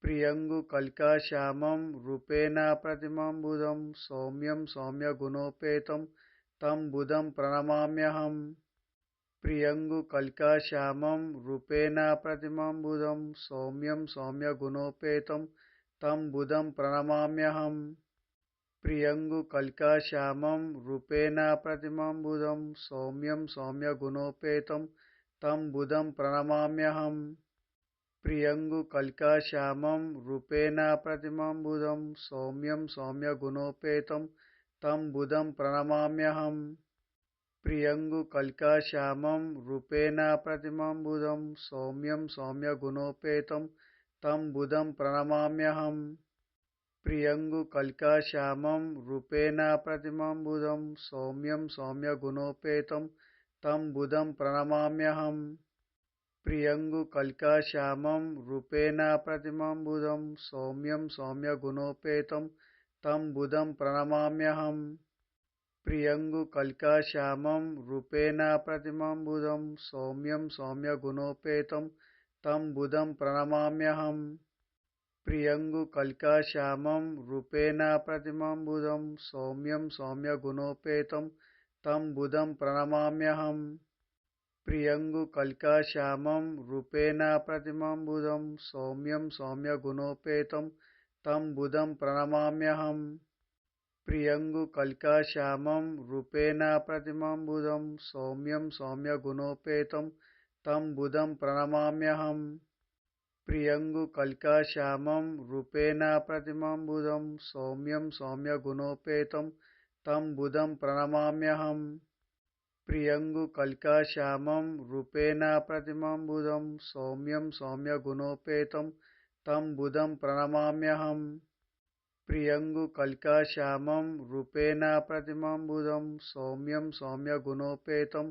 प्रियङ्गुकलिकाश्यामं रूपेण प्रतिमं बुधं सौम्यं सौम्यगुणोपेतं तं बुधं प्रणमाम्यहम्। प्रियङ्गुकलिकाश्यामं रूपेण प्रतिमं बुधं सौम्यं सौम्यगुणोपेतं तं बुधं प्रणमाम्यहम्। प्रियङ्गुकलिकाश्यामं रूपेण प्रतिमं बुधं सौम्यं सौम्यगुणोपेतं तं बुधं प्रणमाम्यहम्। प्रियङ्गुकलिकाश्यामं रूपेण प्रतिमं बुधं सौम्यं सौम्यगुणोपेतं तं बुधं प्रणमाम्यहम्। प्रियङ्गुकलिकाश्यामं रूपेण प्रतिमं बुधं सौम्यं सौम्यगुणोपेतं तं बुधं प्रणमाम्यहम्। प्रियङ्गुकलिकाश्यामं रूपेण प्रतिमं बुधं सौम्यं सौम्यगुणोपेतं तं बुधं प्रणमाम्यहम्। प्रियङ्गुकलिकाश्यामं रूपेण प्रतिमं बुधं सौम्यं सौम्यगुणोपेतं तं बुधं प्रणमाम्यहम्। प्रियङ्गुकलिकाश्यामं रूपेण प्रतिमं बुधं सौम्यं सौम्यगुणोपेतं तं बुधं प्रणमाम्यहम्। प्रियङ्गुकलिकाश्यामं रूपेण प्रतिमं बुधं सौम्यं सौम्यगुणोपेतं तं बुधं प्रणमाम्यहम्। प्रियङ्गुकलिकाश्यामं रूपेण प्रतिमं बुधं सौम्यं सौम्यगुणोपेतं तं बुधं प्रणमाम्यहम्। प्रियङ्गुकलिकाश्यामं रूपेण प्रतिमं बुधं सौम्यं सौम्यगुणोपेतं तं बुधं प्रणमाम्यहम्। प्रियङ्गुकलिकाश्यामं रूपेण प्रतिमं बुधं सौम्यं सौम्यगुणोपेतं तं बुधं प्रणमाम्यहम्। प्रियङ्गुकलिकाश्यामं रूपेण प्रतिमं बुधं सौम्यं सौम्यगुणोपेतं तं बुधं प्रणमाम्यहम्। प्रियङ्गुकलिकाश्यामं रूपेण प्रतिमं बुधं सौम्यं सौम्यगुणोपेतं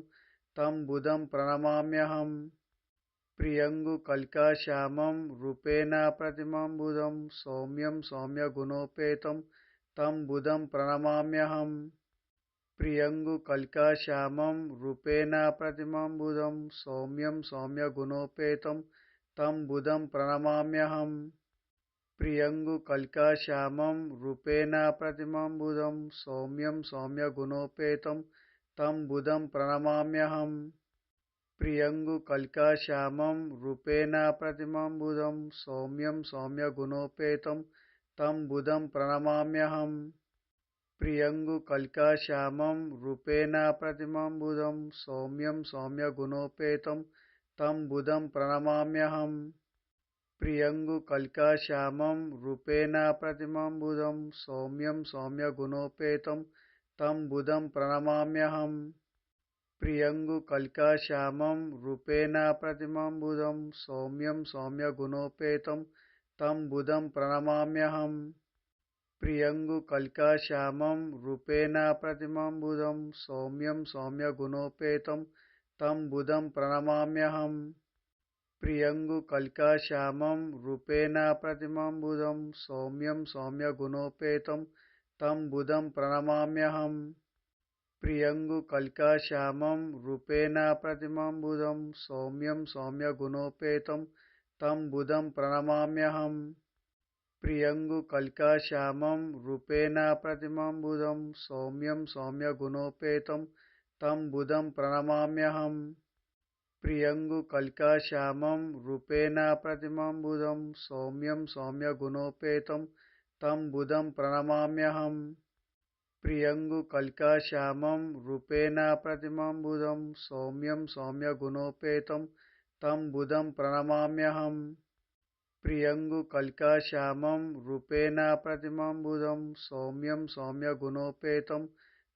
तं बुधं प्रणमाम्यहम्। प्रियङ्गुकलिकाश्यामं रूपेण प्रतिमं बुधं सौम्यं सौम्यगुणोपेतं तं बुधं प्रणमाम्यहम्। प्रियङ्गुकलिकाश्यामं रूपेण प्रतिमं बुधं सौम्यं सौम्यगुणोपेतं तं बुधं प्रणमाम्यहम्। प्रियङ्गुकलिकाश्यामं रूपेण प्रतिमं बुधं सौम्यं सौम्यगुणोपेतं तं बुधं प्रणमाम्यहम्। प्रियङ्गुकलिकाश्यामं रूपेण प्रतिमं बुधं सौम्यं सौम्यगुणोपेतं तं बुधं प्रणमाम्यहम्। प्रियङ्गुकलिकाश्यामं रूपेण प्रतिमं बुधं सौम्यं सौम्यगुणोपेतं तं बुधं प्रणमाम्यहम्। प्रियङ्गुकलिकाश्यामं रूपेण प्रतिमं बुधं सौम्यं सौम्यगुणोपेतं तं बुधं प्रणमाम्यहम्। प्रियङ्गुकलिकाश्यामं रूपेण प्रतिमं बुधं सौम्यं सौम्यगुणोपेतं तं बुधं प्रणमाम्यहम्। प्रियङ्गुकलिकाश्यामं रूपेण प्रतिमं बुधं सौम्यं सौम्यगुणोपेतं तं बुधं प्रणमाम्यहम्। प्रियङ्गुकलिकाश्यामं रूपेण प्रतिमं बुधं सौम्यं सौम्यगुणोपेतं तं बुधं प्रणमाम्यहम्। प्रियङ्गुकलिकाश्यामं रूपेण प्रतिमं बुधं सौम्यं सौम्यगुणोपेतं तं बुधं प्रणमाम्यहम्। प्रियङ्गुकलिकाश्यामं रूपेण प्रतिमं बुधं सौम्यं सौम्यगुणोपेतं तं बुधं प्रणमाम्यहम्। प्रियङ्गुकलिकाश्यामं रूपेण प्रतिमं बुधं सौम्यं सौम्यगुणोपेतं तं बुधं प्रणमाम्यहम्। प्रियङ्गुकलिकाश्यामं रूपेण प्रतिमं बुधं सौम्यं सौम्यगुणोपेतं तं बुधं प्रणमाम्यहम्। प्रियङ्गुकलिकाश्यामं रूपेण प्रतिमं बुधं सौम्यं सौम्यगुणोपेतं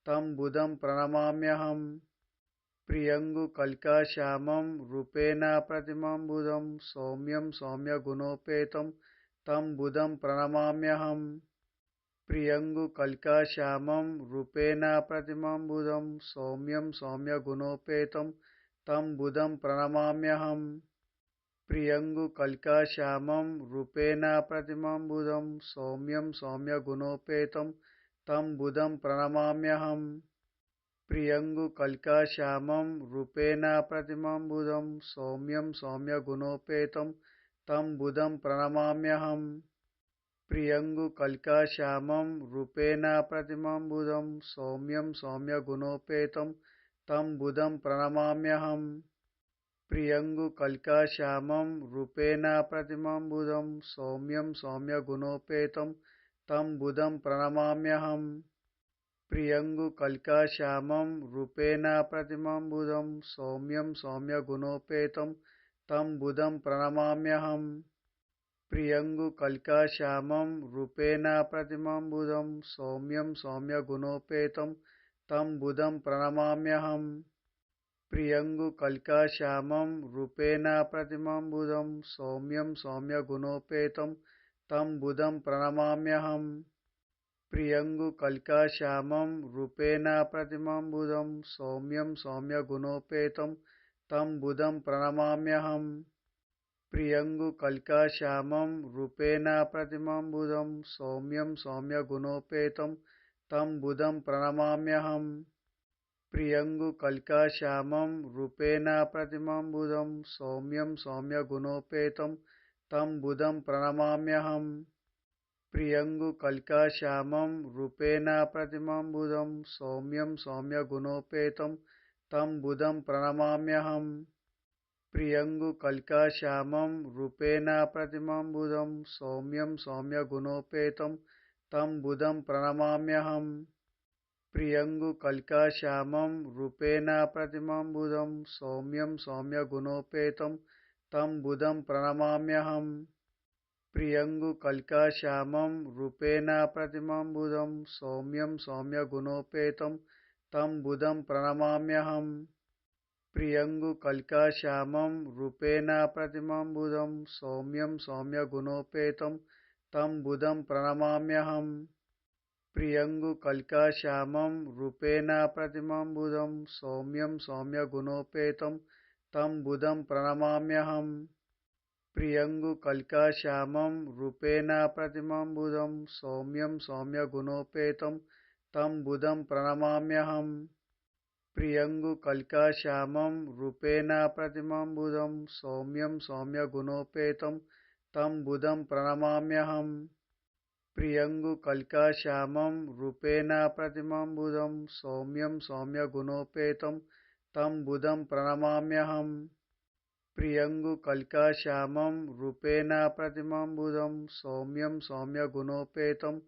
तं बुधं प्रणमाम्यहम्। प्रियङ्गुकलिकाश्यामं रूपेण प्रतिमं बुधं सौम्यं सौम्यगुणोपेतं तं बुधं प्रणमाम्यहम्। प्रियङ्गुकलिकाश्यामं रूपेण प्रतिमं बुधं सौम्यं सौम्यगुणोपेतं तं बुधं प्रणमाम्यहम्। प्रियङ्गुकलिकाश्यामं रूपेण प्रतिमं बुधं सौम्यं सौम्यगुणोपेतं तं बुधं प्रणमाम्यहम्। प्रियङ्गुकलिकाश्यामं रूपेण प्रतिमं बुधं सौम्यं सौम्यगुणोपेतं तं बुधं प्रणमाम्यहम् प्रियङ्गुकलिकाश्यामं रूपेण प्रतिमं बुधं सौम्यं सौम्यगुणोपेतं तं बुधं प्रणमाम्यहम् प्रियङ्गुकलिकाश्यामं रूपेण प्रतिमं बुधं सौम्यं सौम्यगुणोपेतं तं बुधं प्रणमाम्यहम् प्रियङ्गुकलिकाश्यामं रूपेण प्रतिमं बुधं सौम्यं सौम्यगुणोपेतं तं बुधं प्रणमाम्यहम् प्रियङ्गुकलिकाश्यामं रूपेण प्रतिमं बुधं सौम्यं सौम्यगुणोपेतं तं बुधं प्रणमाम्यहम् प्रियङ्गुकलिकाश्यामं रूपेण प्रतिमं बुधं सौम्यं सौम्यगुणोपेतं तं बुधं प्रणमाम्यहम् प्रियङ्गुकलिकाश्यामं रूपेण प्रतिमं बुधं सौम्यं सौम्यगुणोपेतं तं बुधं प्रणमाम्यहम् प्रियङ्गुकलिकाश्यामं रूपेण प्रतिमं बुधं सौम्यं सौम्यगुणोपेतं तं बुधं प्रणमाम्यहम् प्रियङ्गुकलिकाश्यामं रूपेण प्रतिमं बुधं सौम्यं सौम्यगुणोपेतं तं बुधं प्रणमाम्यहम् प्रियङ्गुकलिकाश्यामं रूपेण प्रतिमं बुधं सौम्यं सौम्यगुणोपेतं तं बुधं प्रणमाम्यहम् प्रियङ्गुकलिकाश्यामं रूपेण प्रतिमं बुधं सौम्यं सौम्यगुणोपेतं तं बुधं प्रणमाम्यहम् प्रियङ्गुकलिकाश्यामं रूपेण प्रतिमं बुधं सौम्यं सौम्यगुणोपेतं तं बुधं प्रणमाम्यहम् प्रियङ्गुकलिकाश्यामं रूपेण प्रतिमं बुधं सौम्यं सौम्यगुणोपेतं तं बुधं प्रणमाम्यहम् प्रियङ्गुकलिकाश्यामं रूपेण प्रतिमं बुधं सौम्यं सौम्यगुणोपेतं तं बुधं प्रणमाम्यहम् प्रियङ्गुकलिकाश्यामं रूपेण प्रतिमं बुधं सौम्यं सौम्यगुणोपेतं तं बुधं प्रणमाम्यहम् प्रियङ्गुकलिकाश्यामं रूपेण प्रतिमं बुधं सौम्यं सौम्यगुणोपेतं तं बुधं प्रणमाम्यहम् प्रियङ्गुकलिकाश्यामं रूपेण प्रतिमं बुधं सौम्यं सौम्यगुणोपेतं तं बुधं प्रणमाम्यहम् प्रियङ्गुकलिकाश्यामं रूपेण प्रतिमं बुधं सौम्यं सौम्यगुणोपेतं तं बुधं प्रणमाम्यहम् प्रियङ्गुकलिकाश्यामं रूपेण प्रतिमं बुधं सौम्यं सौम्यगुणोपेतं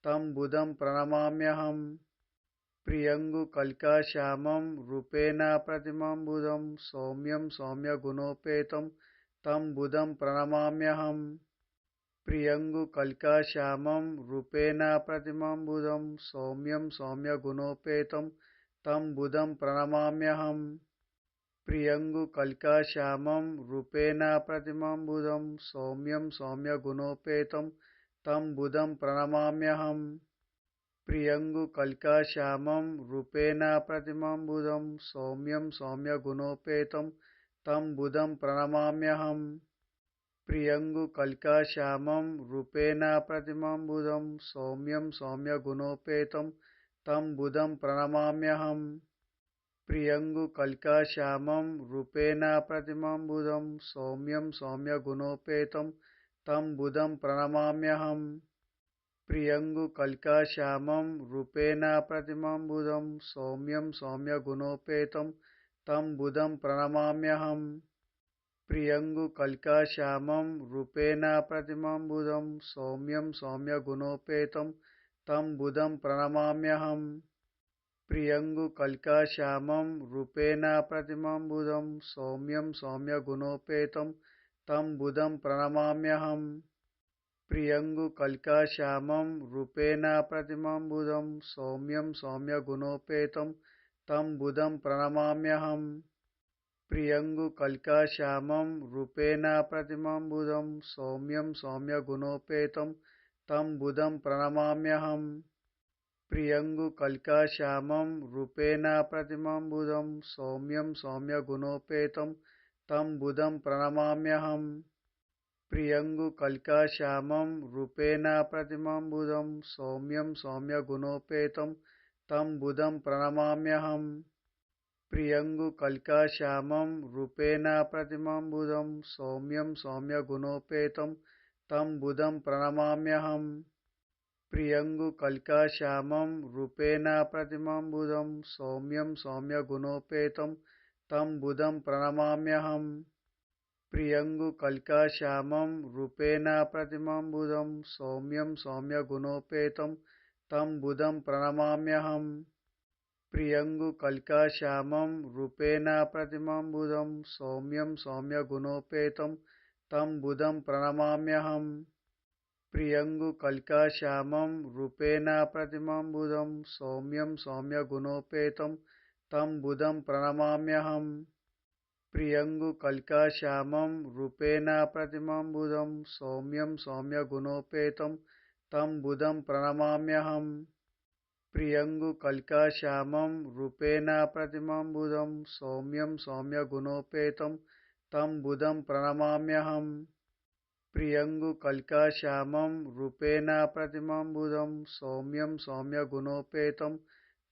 तं बुधं प्रणमाम्यहम् प्रियङ्गुकलिकाश्यामं रूपेण प्रतिमं बुधं सौम्यं सौम्यगुणोपेतं तं बुधं प्रणमाम्यहम् प्रियङ्गुकलिकाश्यामं रूपेण प्रतिमं बुधं सौम्यं सौम्यगुणोपेतं तं बुधं प्रणमाम्यहम् प्रियङ्गुकलिकाश्यामं रूपेण प्रतिमं बुधं सौम्यं सौम्यगुणोपेतं तं बुधं प्रणमाम्यहम् प्रियङ्गुकलिकाश्यामं रूपेण प्रतिमं बुधं सौम्यं सौम्यगुणोपेतं तं बुधं प्रणमाम्यहम् प्रियङ्गुकलिकाश्यामं रूपेण प्रतिमं बुधं सौम्यं सौम्यगुणोपेतं तं बुधं प्रणमाम्यहम् प्रियङ्गुकलिकाश्यामं रूपेण प्रतिमं बुधं सौम्यं सौम्यगुणोपेतं तं बुधं प्रणमाम्यहम् प्रियङ्गुकलिकाश्यामं रूपेण प्रतिमं बुधं सौम्यं सौम्यगुणोपेतं तं बुधं प्रणमाम्यहम् प्रियङ्गुकलिकाश्यामं रूपेण प्रतिमं बुधं सौम्यं सौम्यगुणोपेतं तं बुधं प्रणमाम्यहम् प्रियङ्गुकलिकाश्यामं रूपेण प्रतिमं बुधं सौम्यं सौम्यगुणोपेतं तं बुधं प्रणमाम्यहम् प्रियङ्गुकलिकाश्यामं रूपेण प्रतिमं बुधं सौम्यं सौम्यगुणोपेतं तं बुधं प्रणमाम्यहम् प्रियङ्गुकलिकाश्यामं रूपेण प्रतिमं बुधं सौम्यं सौम्यगुणोपेतं तं बुधं प्रणमाम्यहम् प्रियङ्गुकलिकाश्यामं रूपेण प्रतिमं बुधं सौम्यं सौम्यगुणोपेतं तं बुधं प्रणमाम्यहम् प्रियङ्गुकलिकाश्यामं रूपेण प्रतिमं बुधं सौम्यं सौम्यगुणोपेतं तं बुधं प्रणमाम्यहम् प्रियङ्गुकलिकाश्यामं रूपेण प्रतिमं बुधं सौम्यं सौम्यगुणोपेतं तं बुधं प्रणमाम्यहम् प्रियङ्गुकलिकाश्यामं रूपेण प्रतिमं बुधं सौम्यं सौम्यगुणोपेतं तं बुधं प्रणमाम्यहम् प्रियङ्गुकलिकाश्यामं रूपेण प्रतिमं बुधं सौम्यं सौम्यगुणोपेतं तं बुधं प्रणमाम्यहम् प्रियङ्गुकलिकाश्यामं रूपेण प्रतिमं बुधं सौम्यं सौम्यगुणोपेतं तं बुधं प्रणमाम्यहम् प्रियङ्गुकलिकाश्यामं रूपेण प्रतिमं बुधं सौम्यं सौम्यगुणोपेतं तं बुधं प्रणमाम्यहम् प्रियङ्गुकलिकाश्यामं रूपेण प्रतिमं बुधं सौम्यं सौम्यगुणोपेतं तं बुधं प्रणमाम्यहम् प्रियङ्गुकलिकाश्यामं रूपेण प्रतिमं बुधं सौम्यं सौम्यगुणोपेतं तं बुधं प्रणमाम्यहम् प्रियङ्गुकलिकाश्यामं रूपेण प्रतिमं बुधं सौम्यं सौम्यगुणोपेतं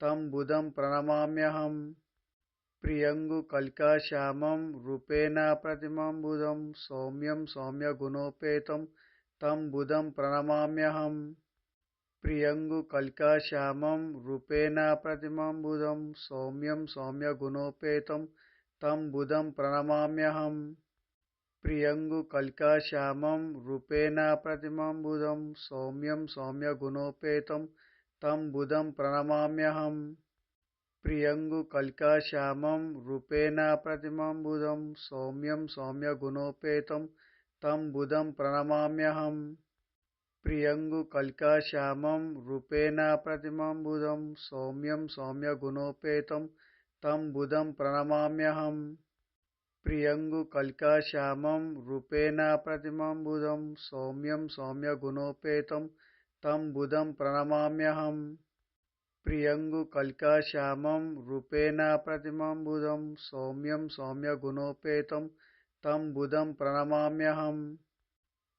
तं बुधं प्रणमाम्यहम् प्रियङ्गुकलिकाश्यामं रूपेण प्रतिमं बुधं सौम्यं सौम्यगुणोपेतं तं बुधं प्रणमाम्यहम् प्रियङ्गुकलिकाश्यामं रूपेण प्रतिमं बुधं सौम्यं सौम्यगुणोपेतं तं बुधं प्रणमाम्यहम् प्रियङ्गुकलिकाश्यामं रूपेण प्रतिमं बुधं सौम्यं सौम्यगुणोपेतं तं बुधं प्रणमाम्यहम् प्रियङ्गुकलिकाश्यामं रूपेण प्रतिमं बुधं सौम्यं सौम्यगुणोपेतं तं बुधं प्रणमाम्यहम् प्रियङ्गुकलिकाश्यामं रूपेण प्रतिमं बुधं सौम्यं सौम्यगुणोपेतं तं बुधं प्रणमाम्यहम् प्रियङ्गुकलिकाश्यामं रूपेण प्रतिमं बुधं सौम्यं सौम्यगुणोपेतं तं बुधं प्रणमाम्यहम्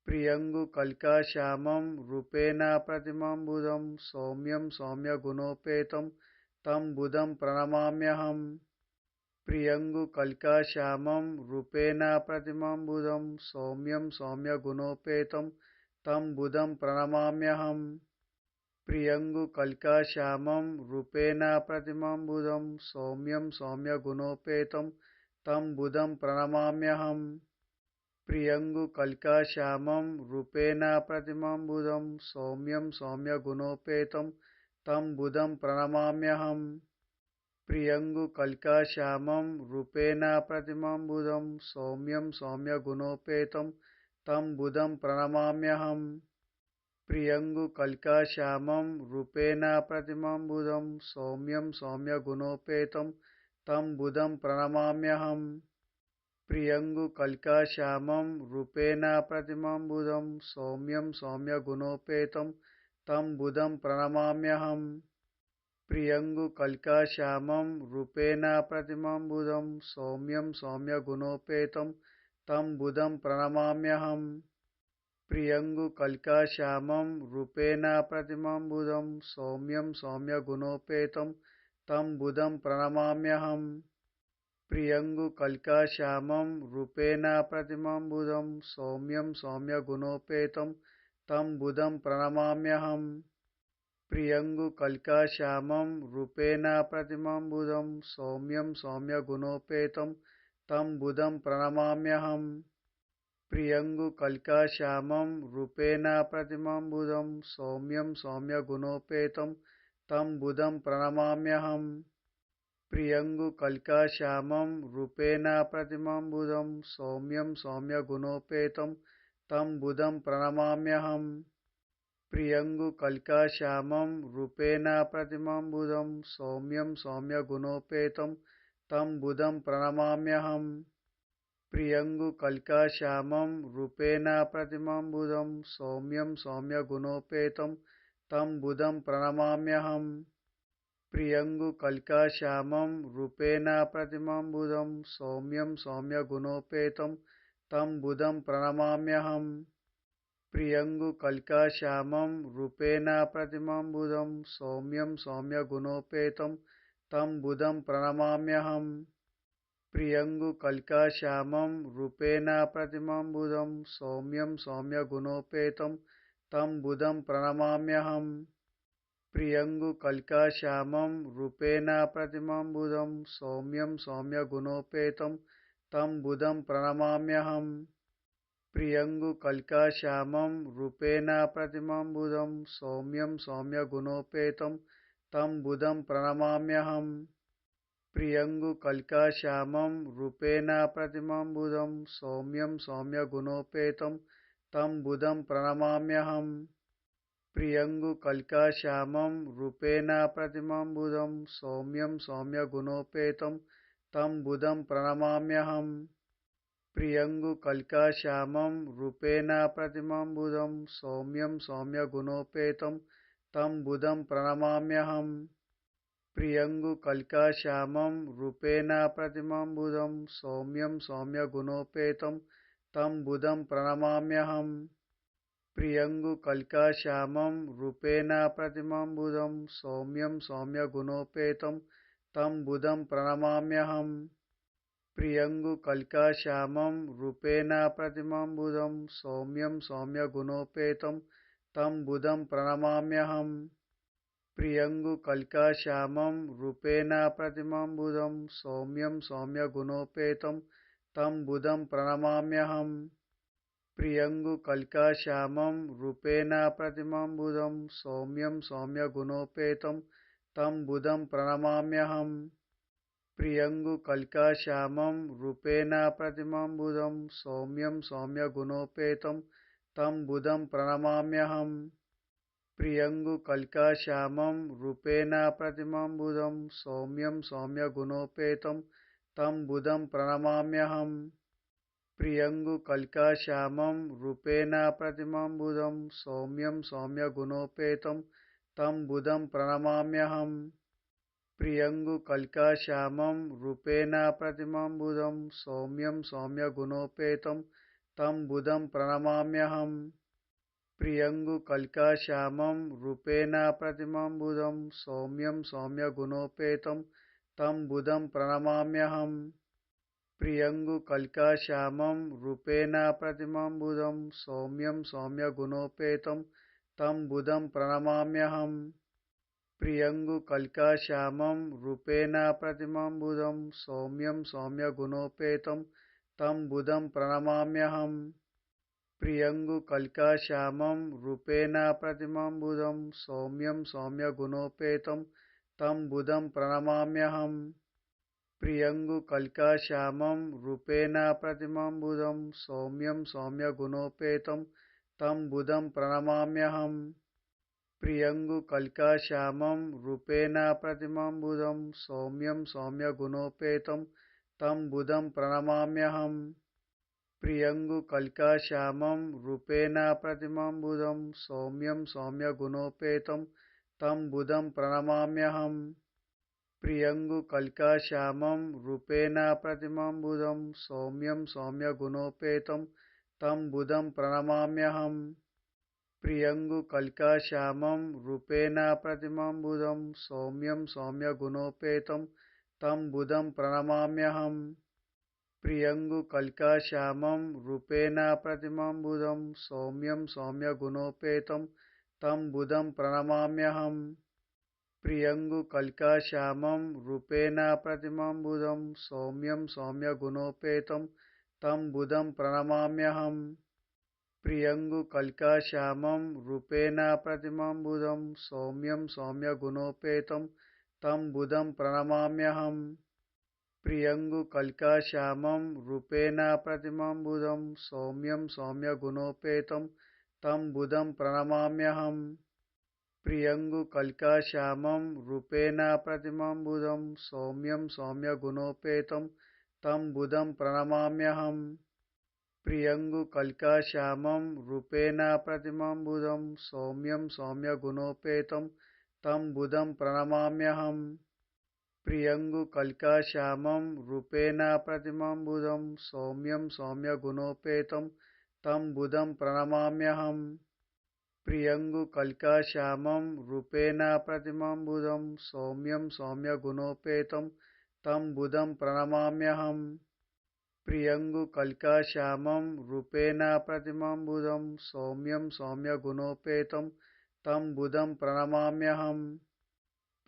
प्रियङ्गुकलिकाश्यामं रूपेण प्रतिमं बुधं सौम्यं सौम्यगुणोपेतं तं बुधं प्रणमाम्यहम् प्रियङ्गुकलिकाश्यामं रूपेण प्रतिमं बुधं सौम्यं सौम्यगुणोपेतं तं बुधं प्रणमाम्यहम् प्रियङ्गुकलिकाश्यामं रूपेण प्रतिमं बुधं सौम्यं सौम्यगुणोपेतं तं बुधं प्रणमाम्यहम् प्रियङ्गुकलिकाश्यामं रूपेण प्रतिमं बुधं सौम्यं सौम्यगुणोपेतं तं बुधं प्रणमाम्यहम् प्रियङ्गुकलिकाश्यामं रूपेण प्रतिमं बुधं सौम्यं सौम्यगुणोपेतं तं बुधं प्रणमाम्यहम् प्रियङ्गुकलिकाश्यामं रूपेण प्रतिमं बुधं सौम्यं सौम्यगुणोपेतं तं बुधं प्रणमाम्यहम् प्रियङ्गुकलिकाश्यामं रूपेण प्रतिमं बुधं सौम्यं सौम्यगुणोपेतं तं बुधं प्रणमाम्यहम् प्रियङ्गुकलिकाश्यामं रूपेण प्रतिमं बुधं सौम्यं सौम्यगुणोपेतं तं बुधं प्रणमाम्यहम् प्रियङ्गुकलिकाश्यामं रूपेण प्रतिमं बुधं सौम्यं सौम्यगुणोपेतं तं बुधं प्रणमाम्यहम् प्रियङ्गुकलिकाश्यामं रूपेण प्रतिमं बुधं सौम्यं सौम्यगुणोपेतं तं बुधं प्रणमाम्यहम् प्रियङ्गुकलिकाश्यामं रूपेण प्रतिमं बुधं सौम्यं सौम्यगुणोपेतं तं बुधं प्रणमाम्यहम् प्रियङ्गुकलिकाश्यामं रूपेण प्रतिमं बुधं सौम्यं सौम्यगुणोपेतं तं बुधं प्रणमाम्यहम् प्रियङ्गुकलिकाश्यामं रूपेण प्रतिमं बुधं सौम्यं सौम्यगुणोपेतं तं बुधं प्रणमाम्यहम् प्रियङ्गुकलिकाश्यामं रूपेण प्रतिमं बुधं सौम्यं सौम्यगुणोपेतं तं बुधं प्रणमाम्यहम् प्रियङ्गुकलिकाश्यामं रूपेण प्रतिमं बुधं सौम्यं सौम्यगुणोपेतं तं बुधं प्रणमाम्यहम् प्रियङ्गुकलिकाश्यामं रूपेण प्रतिमं बुधं सौम्यं सौम्यगुणोपेतं तं बुधं प्रणमाम्यहम् प्रियङ्गुकलिकाश्यामं रूपेण प्रतिमं बुधं सौम्यं सौम्यगुणोपेतं तं बुधं प्रणमाम्यहम् प्रियङ्गुकलिकाश्यामं रूपेण प्रतिमं बुधं सौम्यं सौम्यगुणोपेतं तं बुधं प्रणमाम्यहम् प्रियङ्गुकलिकाश्यामं रूपेण प्रतिमं बुधं सौम्यं सौम्यगुणोपेतं तं बुधं प्रणमाम्यहम् प्रियङ्गुकलिकाश्यामं रूपेण प्रतिमं बुधं सौम्यं सौम्यगुणोपेतं तं बुधं प्रणमाम्यहम् प्रियङ्गुकलिकाश्यामं रूपेण प्रतिमं बुधं सौम्यं सौम्यगुणोपेतं तं बुधं प्रणमाम्यहम् प्रियङ्गुकलिकाश्यामं रूपेण प्रतिमं बुधं सौम्यं सौम्यगुणोपेतं तं बुधं प्रणमाम्यहम् प्रियङ्गुकलिकाश्यामं रूपेण प्रतिमं बुधं सौम्यं सौम्यगुणोपेतं तं बुधं प्रणमाम्यहम् प्रियङ्गुकलिकाश्यामं रूपेण प्रतिमं बुधं सौम्यं सौम्यगुणोपेतं तं बुधं प्रणमाम्यहम् प्रियङ्गुकलिकाश्यामं रूपेण प्रतिमं बुधं सौम्यं सौम्यगुणोपेतं तं बुधं प्रणमाम्यहम् प्रियङ्गुकलिकाश्यामं रूपेण प्रतिमं बुधं सौम्यं सौम्यगुणोपेतं तं बुधं प्रणमाम्यहम् प्रियङ्गुकलिकाश्यामं रूपेण प्रतिमं बुधं सौम्यं सौम्यगुणोपेतं तं बुधं प्रणमाम्यहम् प्रियङ्गुकलिकाश्यामं रूपेण प्रतिमं बुधं सौम्यं सौम्यगुणोपेतं तं बुधं प्रणमाम्यहम् प्रियङ्गुकलिकाश्यामं रूपेण प्रतिमं बुधं सौम्यं सौम्यगुणोपेतं तं बुधं प्रणमाम्यहम् प्रियङ्गुकलिकाश्यामं रूपेण प्रतिमं बुधं सौम्यं सौम्यगुणोपेतं तं बुधं प्रणमाम्यहम् प्रियङ्गुकलिकाश्यामं रूपेण प्रतिमं बुधं सौम्यं सौम्यगुणोपेतं तं बुधं प्रणमाम्यहम् प्रियङ्गुकलिकाश्यामं रूपेण प्रतिमं बुधं सौम्यं सौम्यगुणोपेतं तं बुधं प्रणमाम्यहम् प्रियङ्गुकलिकाश्यामं रूपेण प्रतिमं बुधं सौम्यं सौम्यगुणोपेतं तं बुधं प्रणमाम्यहम् प्रियङ्गुकलिकाश्यामं रूपेण प्रतिमं बुधं सौम्यं सौम्यगुणोपेतं तं बुधं प्रणमाम्यहम् प्रियङ्गुकलिकाश्यामं रूपेण प्रतिमं बुधं सौम्यं सौम्यगुणोपेतं तं बुधं प्रणमाम्यहम् प्रियङ्गुकलिकाश्यामं रूपेण प्रतिमं बुधं सौम्यं सौम्यगुणोपेतं तं बुधं प्रणमाम्यहम् प्रियङ्गुकलिकाश्यामं रूपेण प्रतिमं बुधं सौम्यं सौम्यगुणोपेतं तं बुधं प्रणमाम्यहम् प्रियङ्गुकलिकाश्यामं रूपेण प्रतिमं बुधं सौम्यं सौम्यगुणोपेतं तं बुधं प्रणमाम्यहम् प्रियङ्गुकलिकाश्यामं रूपेण प्रतिमं बुधं सौम्यं सौम्यगुणोपेतं तं बुधं प्रणमाम्यहम् प्रियङ्गुकलिकाश्यामं रूपेण प्रतिमं बुधं सौम्यं सौम्यगुणोपेतं तं बुधं प्रणमाम्यहम् प्रियङ्गुकलिकाश्यामं रूपेण प्रतिमं बुधं सौम्यं सौम्यगुणोपेतं तं बुधं प्रणमाम्यहम् प्रियङ्गुकलिकाश्यामं रूपेण प्रतिमं बुधं सौम्यं सौम्यगुणोपेतं तं बुधं प्रणमाम्यहम् प्रियङ्गुकलिकाश्यामं रूपेण प्रतिमं बुधं सौम्यं सौम्यगुणोपेतं तं बुधं प्रणमाम्यहम् प्रियङ्गुकलिकाश्यामं रूपेण प्रतिमं बुधं सौम्यं सौम्यगुणोपेतं तं बुधं प्रणमाम्यहम् प्रियङ्गुकलिकाश्यामं रूपेण प्रतिमं बुधं सौम्यं सौम्यगुणोपेतं तं बुधं प्रणमाम्यहम् प्रियङ्गुकलिकाश्यामं रूपेण प्रतिमं बुधं सौम्यं सौम्यगुणोपेतं तं बुधं प्रणमाम्यहम् प्रियङ्गुकलिकाश्यामं रूपेण प्रतिमं बुधं सौम्यं सौम्यगुणोपेतं तं बुधं प्रणमाम्यहम् प्रियङ्गुकलिकाश्यामं रूपेण प्रतिमं बुधं सौम्यं सौम्यगुणोपेतं तं बुधं प्रणमाम्यहम् प्रियङ्गुकलिकाश्यामं रूपेण प्रतिमं बुधं सौम्यं सौम्यगुणोपेतं तं बुधं प्रणमाम्यहम् प्रियङ्गुकलिकाश्यामं रूपेण प्रतिमं सौम्यं सौम्यगुणोपेतं तं बुधं प्रणमाम्यहम् प्रियङ्गुकलिकाश्यामं रूपेण प्रतिमं सौम्यं सौम्यगुणोपेतं तं बुधं प्रणमाम्यहम्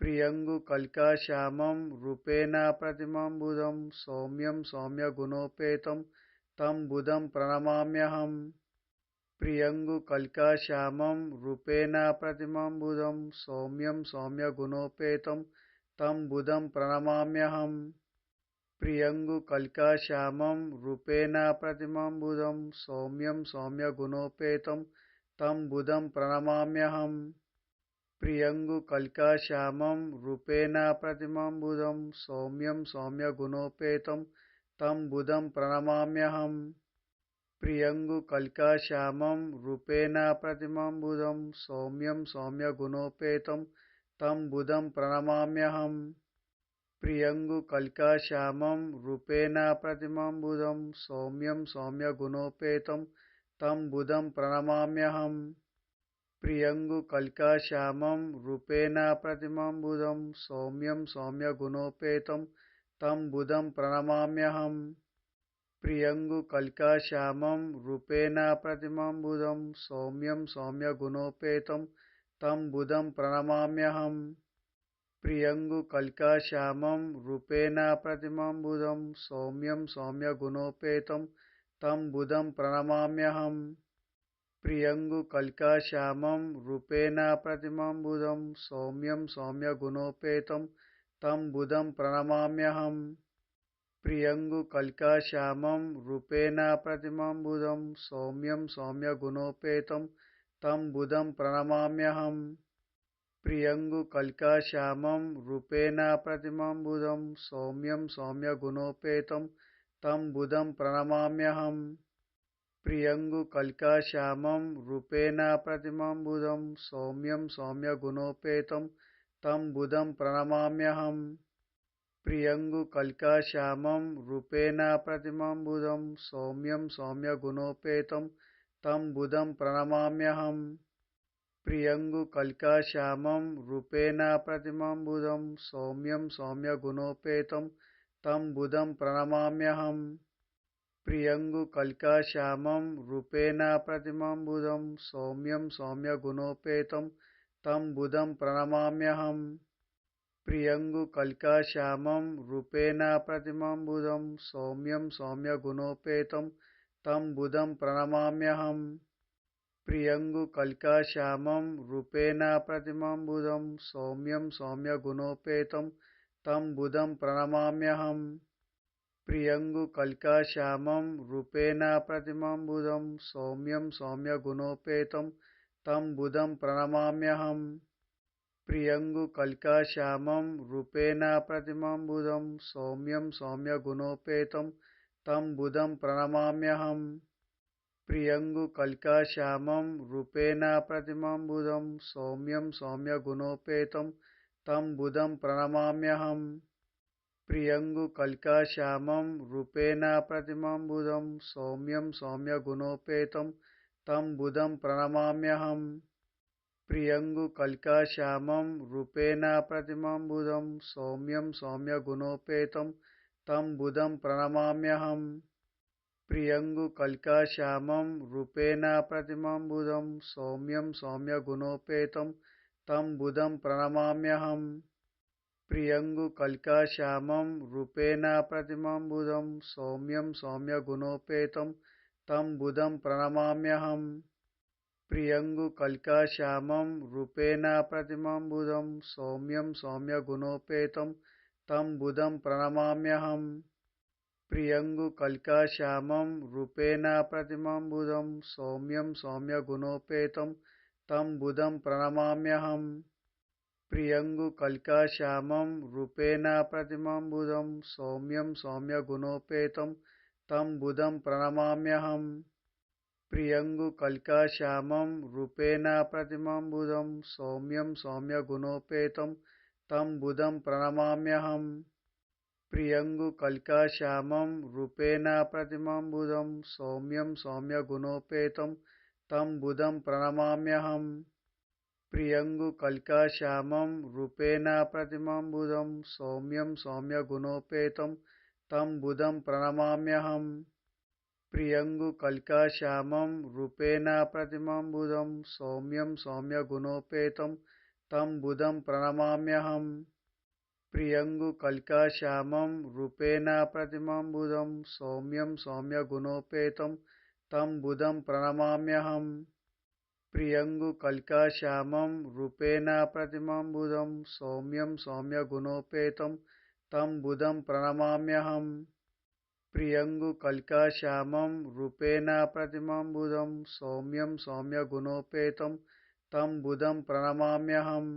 प्रियङ्गुकलिकाश्यामं रूपेण प्रतिमं सौम्यं सौम्यगुणोपेतं तं बुधं प्रणमाम्यहम् प्रियङ्गुकलिकाश्यामं रूपेण प्रतिमं सौम्यं सौम्यगुणोपेतं तं बुधं प्रणमाम्यहम् प्रियङ्गुकलिकाश्यामं रूपेण प्रतिमं सौम्यं सौम्यगुणोपेतं तं बुधं प्रणमाम्यहम् प्रियङ्गुकलिकाश्यामं रूपेण प्रतिमं सौम्यं सौम्यगुणोपेतं तं बुधं प्रणमाम्यहम् प्रियङ्गुकलिकाश्यामं रूपेण प्रतिमं सौम्यं सौम्यगुणोपेतं तं बुधं प्रणमाम्यहम् प्रियङ्गुकलिकाश्यामं रूपेण प्रतिमं सौम्यं सौम्यगुणोपेतं तं बुधं प्रणमाम्यहम् प्रियङ्गुकलिकाश्यामं रूपेण प्रतिमं सौम्यं सौम्यगुणोपेतं तं बुधं प्रणमाम्यहम् प्रियङ्गुकलिकाश्यामं रूपेण प्रतिमं सौम्यं सौम्यगुणोपेतं तं बुधं प्रणमाम्यहम् प्रियङ्गुकलिकाश्यामं रूपेण प्रतिमं सौम्यं सौम्यगुणोपेतं तं बुधं प्रणमाम्यहम् प्रियङ्गुकलिकाश्यामं रूपेण प्रतिमं सौम्यं सौम्यगुणोपेतं तं बुधं प्रणमाम्यहम् प्रियङ्गुकलिकाश्यामं रूपेण प्रतिमं सौम्यं सौम्यगुणोपेतं तं बुधं प्रणमाम्यहम् प्रियङ्गुकलिकाश्यामं रूपेण प्रतिमं सौम्यं सौम्यगुणोपेतं तं बुधं प्रणमाम्यहम् प्रियङ्गुकलिकाश्यामं रूपेण प्रतिमं सौम्यं सौम्यगुणोपेतं तं बुधं प्रणमाम्यहम् प्रियङ्गुकलिकाश्यामं रूपेण प्रतिमं सौम्यं सौम्यगुणोपेतं तं बुधं प्रणमाम्यहम् प्रियङ्गुकलिकाश्यामं रूपेण प्रतिमं सौम्यं सौम्यगुणोपेतं तं बुधं प्रणमाम्यहम् प्रियङ्गुकलिकाश्यामं रूपेण प्रतिमं सौम्यं सौम्यगुणोपेतं तं बुधं प्रणमाम्यहम् प्रियङ्गुकलिकाश्यामं रूपेण प्रतिमं सौम्यं सौम्यगुणोपेतं तं बुधं प्रणमाम्यहम् प्रियङ्गुकलिकाश्यामं रूपेण प्रतिमं सौम्यं सौम्यगुणोपेतं तं बुधं प्रणमाम्यहम् प्रियङ्गुकलिकाश्यामं रूपेण प्रतिमं सौम्यं सौम्यगुणोपेतं तं बुधं प्रणमाम्यहम् प्रियङ्गुकलिकाश्यामं रूपेण प्रतिमं सौम्यं सौम्यगुणोपेतं तं बुधं प्रणमाम्यहम् प्रियङ्गुकलिकाश्यामं रूपेण प्रतिमं सौम्यं सौम्यगुणोपेतं तं बुधं प्रणमाम्यहम् प्रियङ्गुकलिकाश्यामं रूपेण प्रतिमं सौम्यं सौम्यगुणोपेतं तं बुधं प्रणमाम्यहम् प्रियङ्गुकलिकाश्यामं रूपेण प्रतिमं सौम्यं सौम्यगुणोपेतं तं बुधं प्रणमाम्यहम् प्रियङ्गुकलिकाश्यामं रूपेण प्रतिमं सौम्यं सौम्यगुणोपेतं तं बुधं प्रणमाम्यहम् प्रियङ्गुकलिकाश्यामं रूपेण प्रतिमं सौम्यं सौम्यगुणोपेतं तं बुधं प्रणमाम्यहम् प्रियङ्गुकलिकाश्यामं रूपेण प्रतिमं सौम्यं सौम्यगुणोपेतं तं बुधं प्रणमाम्यहम् प्रियङ्गुकलिकाश्यामं रूपेण प्रतिमं सौम्यं सौम्यगुणोपेतं तं बुधं प्रणमाम्यहम् प्रियङ्गुकलिकाश्यामं रूपेण प्रतिमं सौम्यं सौम्यगुणोपेतं तं बुधं प्रणमाम्यहम् प्रियङ्गुकलिकाश्यामं रूपेण प्रतिमं सौम्यं सौम्यगुणोपेतं तं बुधं प्रणमाम्यहम् प्रियङ्गुकलिकाश्यामं रूपेण प्रतिमं सौम्यं सौम्यगुणोपेतं तं बुधं प्रणमाम्यहम् प्रियङ्गुकलिकाश्यामं रूपेण प्रतिमं बुधं सौम्यं सौम्यगुणोपेतं तं बुधं प्रणमाम्यहम् प्रियङ्गुकलिकाश्यामं रूपेण प्रतिमं बुधं सौम्यं सौम्यगुणोपेतं तं बुधं प्रणमाम्यहम् प्रियङ्गुकलिकाश्यामं रूपेण प्रतिमं बुधं सौम्यं सौम्यगुणोपेतं तं बुधं प्रणमाम्यहम् प्रियङ्गुकलिकाश्यामं रूपेण प्रतिमं बुधं सौम्यं सौम्यगुणोपेतं तं बुधं प्रणमाम्यहम् प्रियङ्गुकलिकाश्यामं रूपेण प्रतिमं बुधं सौम्यं सौम्यगुणोपेतं तं बुधं प्रणमाम्यहम्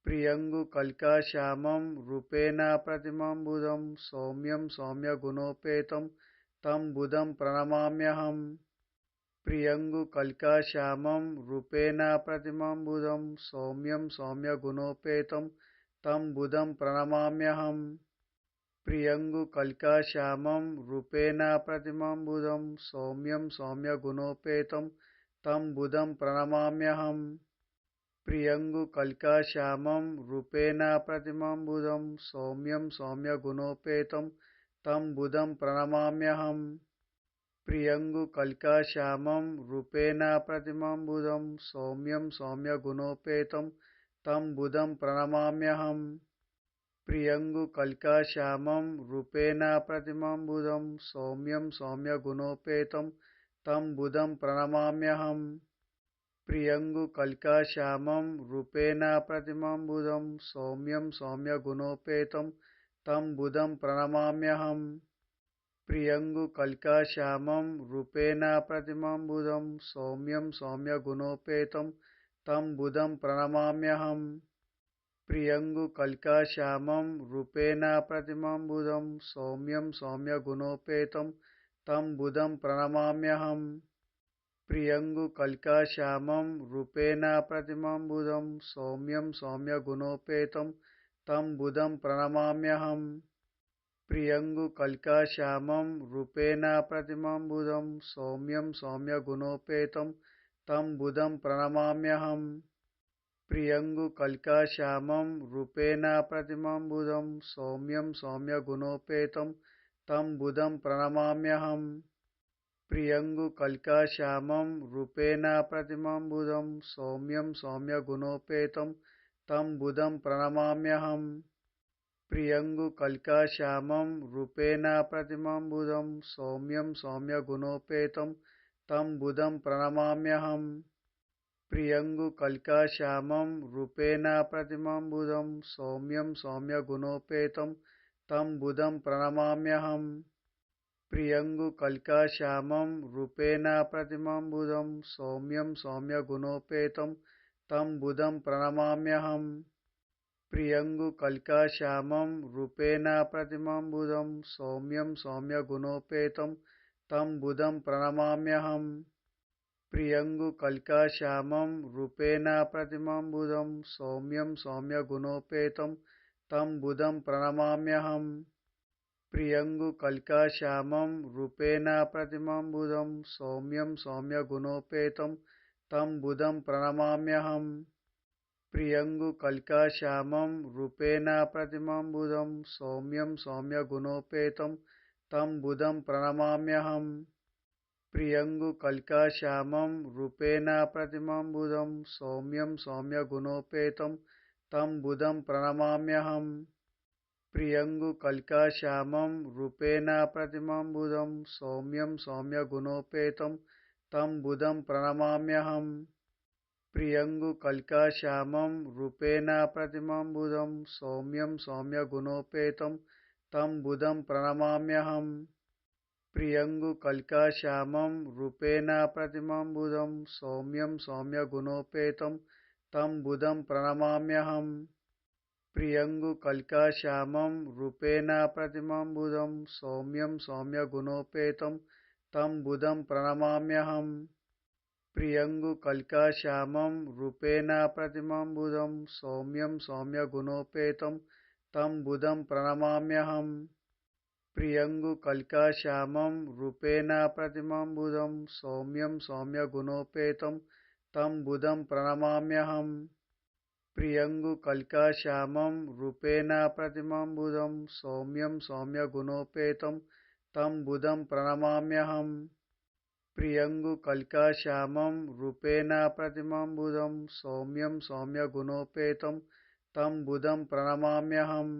प्रियङ्गुकलिकाश्यामं रूपेण प्रतिमं बुधं सौम्यं सौम्यगुणोपेतं तं बुधं प्रणमाम्यहम् प्रियङ्गुकलिकाश्यामं रूपेण प्रतिमं बुधं सौम्यं सौम्यगुणोपेतं तं बुधं प्रणमाम्यहम् प्रियङ्गुकलिकाश्यामं रूपेण प्रतिमं बुधं सौम्यं सौम्यगुणोपेतं तं बुधं प्रणमाम्यहम् प्रियङ्गुकलिकाश्यामं रूपेण प्रतिमं बुधं सौम्यं सौम्यगुणोपेतं तं बुधं प्रणमाम्यहम् प्रियङ्गुकलिकाश्यामं रूपेण प्रतिमं बुधं सौम्यं सौम्यगुणोपेतं तं बुधं प्रणमाम्यहम् प्रियङ्गुकलिकाश्यामं रूपेण प्रतिमं बुधं सौम्यं सौम्यगुणोपेतं तं बुधं प्रणमाम्यहम् प्रियङ्गुकलिकाश्यामं रूपेण प्रतिमं बुधं सौम्यं सौम्यगुणोपेतं तं बुधं प्रणमाम्यहम् प्रियङ्गुकलिकाश्यामं रूपेण प्रतिमं बुधं सौम्यं सौम्यगुणोपेतं तं बुधं प्रणमाम्यहम् प्रियङ्गुकलिकाश्यामं रूपेण प्रतिमं बुधं सौम्यं सौम्यगुणोपेतं तं बुधं प्रणमाम्यहम् प्रियङ्गुकलिकाश्यामं रूपेण प्रतिमं बुधं सौम्यं सौम्यगुणोपेतं तं बुधं प्रणमाम्यहम् प्रियङ्गुकलिकाश्यामं रूपेण प्रतिमं बुधं सौम्यं सौम्यगुणोपेतं तं बुधं प्रणमाम्यहम् प्रियङ्गुकलिकाश्यामं रूपेण प्रतिमं बुधं सौम्यं सौम्यगुणोपेतं तं बुधं प्रणमाम्यहम् प्रियङ्गुकलिकाश्यामं रूपेण प्रतिमं बुधं सौम्यं सौम्यगुणोपेतं तं बुधं प्रणमाम्यहम् प्रियङ्गुकलिकाश्यामं रूपेण प्रतिमं बुधं सौम्यं सौम्यगुणोपेतं तं बुधं प्रणमाम्यहम् प्रियङ्गुकलिकाश्यामं रूपेण प्रतिमं बुधं सौम्यं सौम्यगुणोपेतं तं बुधं प्रणमाम्यहम् प्रियङ्गुकलिकाश्यामं रूपेण प्रतिमं बुधं सौम्यं सौम्यगुणोपेतं तं बुधं प्रणमाम्यहम् प्रियङ्गुकलिकाश्यामं रूपेण प्रतिमं बुधं सौम्यं सौम्यगुणोपेतं तं बुधं प्रणमाम्यहम् प्रियङ्गुकलिकाश्यामं रूपेण प्रतिमं बुधं सौम्यं सौम्यगुणोपेतं तं बुधं प्रणमाम्यहम् प्रियङ्गुकलिकाश्यामं रूपेण प्रतिमं बुधं सौम्यं सौम्यगुणोपेतं तं बुधं प्रणमाम्यहम् प्रियङ्गुकलिकाश्यामं रूपेण प्रतिमं बुधं सौम्यं सौम्यगुणोपेतं तं बुधं प्रणमाम्यहम् प्रियङ्गुकलिकाश्यामं रूपेण प्रतिमं बुधं सौम्यं सौम्यगुणोपेतं तं बुधं प्रणमाम्यहम् प्रियङ्गुकलिकाश्यामं रूपेण प्रतिमं बुधं सौम्यं सौम्यगुणोपेतं तं बुधं प्रणमाम्यहम् प्रियङ्गुकलिकाश्यामं रूपेण प्रतिमं बुधं सौम्यं सौम्यगुणोपेतं तं बुधं प्रणमाम्यहम् प्रियङ्गुकलिकाश्यामं रूपेण प्रतिमं बुधं सौम्यं सौम्यगुणोपेतं तं बुधं प्रणमाम्यहम् प्रियङ्गुकलिकाश्यामं रूपेण प्रतिमं बुधं सौम्यं सौम्यगुणोपेतं तं बुधं प्रणमाम्यहम् प्रियङ्गुकलिकाश्यामं रूपेण प्रतिमं बुधं सौम्यं सौम्यगुणोपेतं तं बुधं प्रणमाम्यहम् प्रियङ्गुकलिकाश्यामं रूपेण प्रतिमं बुधं सौम्यं सौम्यगुणोपेतं तं बुधं प्रणमाम्यहम् प्रियङ्गुकलिकाश्यामं रूपेण प्रतिमं बुधं सौम्यं सौम्यगुणोपेतं तं बुधं प्रणमाम्यहम् प्रियङ्गुकलिकाश्यामं रूपेण प्रतिमं बुधं सौम्यं सौम्यगुणोपेतं तं बुधं प्रणमाम्यहम्